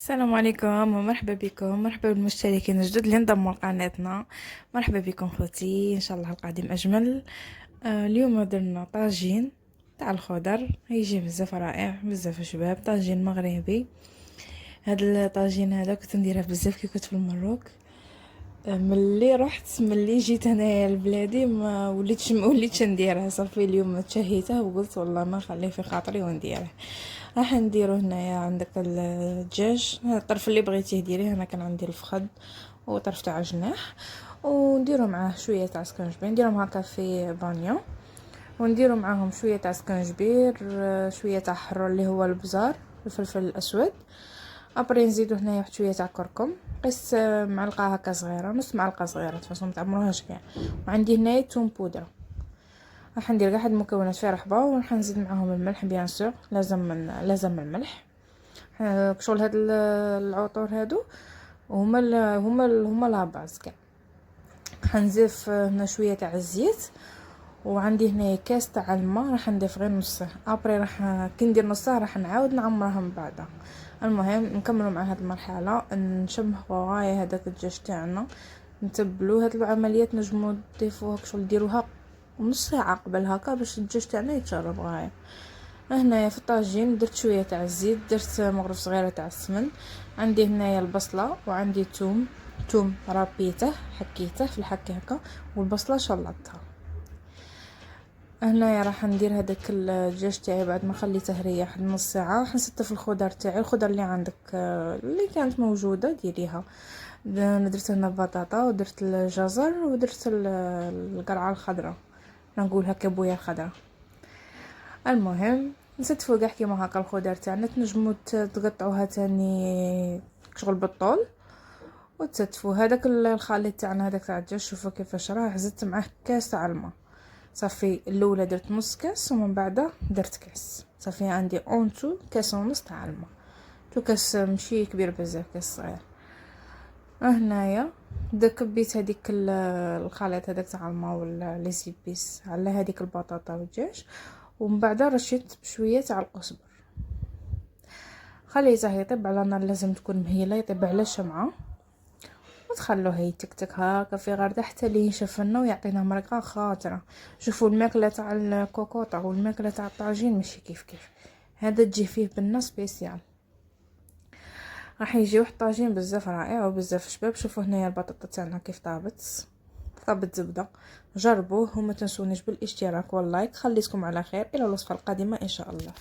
السلام عليكم ومرحبا بكم، مرحبا بالمشتركين الجدد اللي انضموا لقناتنا. مرحبا بكم خوتي، ان شاء الله القادم اجمل. اليوم درنا طاجين تاع الخضر، هيجي بزاف رائع، بزاف شباب، طاجين مغربي. هاد الطاجين هذا كنت نديره بزاف كي كنت في المروك. ملي جيت هنايا لبلادي ما وليتش نديرها، صافي اليوم تشهيته وقلت والله ما نخليه في خاطري ونديره. راح نديرو هنايا عندك الدجاج، الطرف اللي بغيتيه ديريه. انا كان عندي الفخذ وطرف تاع الجناح، ونديرو معاه شويه تاع سكنجبير، نديرهم هكا في بانيو، ونديرو معاهم شويه تاع سكنجبير، شويه تاع حرور اللي هو البزار، الفلفل الاسود. ابري نزيدو هنايا واحد شويه تاع كركم، قيس معلقه هكا صغيره، نص معلقه صغيره تفاصيل متعمروهاش كاع. وعندي هنايا توم بودره. راح ندير قاع هاد المكونات في رحبه، وراح نزيد معاهم الملح بيان سور، لازم الملح. شغل هاد العطور هادو هما لا باز كاع. حنزيف هنا شويه تاع الزيت، وعندي هنا كاس تاع الماء، راح نضيف غير نصه. ابري راح كي ندير نصه راح نعاود نعمرها من بعدها. المهم نكملوا مع هذه المرحله، نشمخوا غايه هذاك الدجاج تاعنا، نتبلوه. هاد العمليات نجمو تضيفوها كشغل ديروها نص ساعه قبل هكا باش الدجاج تاعنا يتشرب غايه. هنايا في الطاجين درت شويه تاع الزيت، درت مغرف صغيره تاع السمن. عندي هنايا البصله، وعندي توم رابيته حكيته في الحكي هكا، والبصله شلطتها. هنايا راح ندير هذاك الدجاج تاعي بعد ما خليته يريح نص ساعه. راح نستف الخضر تاعي، الخضر اللي عندك اللي كانت موجوده ديريها. درت هنا بطاطا، ودرت الجزر، ودرت القرعه الخضراء، نقولها كابويا الخضراء. المهم نستفو كاع كيما هكا الخضر تاعنا، تنجمو تقطعوها تاني شغل بالطول وتستفو. هذاك الخليط تاعنا هذاك تاع الدجاج شوفوا كيفاش راه، زدت معاه كاس تاع الماء. صافي الاولى درت نص كاس، ومن بعد درت كاس، صافي عندي اونتو كاس ونص تاع الماء. تو كاس ماشي كبير بزاف، كاس صغير. هنايا كبيت هذيك الخليط هذاك تاع الماء ولا لي زيبيس على هذيك البطاطا والدجاج، ومن بعد رشيت بشويه تاع القزبر. خليته يطيب على نار لازم تكون مهيله، يطيب على شمعه، وتخلوه يتكتك هكا في غرده حتى لين ينشف لنا ويعطينا مرقه خاطره. شوفوا الماكله تاع الكوكوطه والماكله تاع الطاجين ماشي كيف هذا تجي فيه بنه سبيسيال. راح يجي واحد طاجين بزاف رائع وبزاف شباب. شوفوا هنايا البطاطا تاعنا كيف طابت زبده. جربوه وما تنسونيش بالاشتراك واللايك. خليتكم على خير، الى الوصفه القادمه ان شاء الله.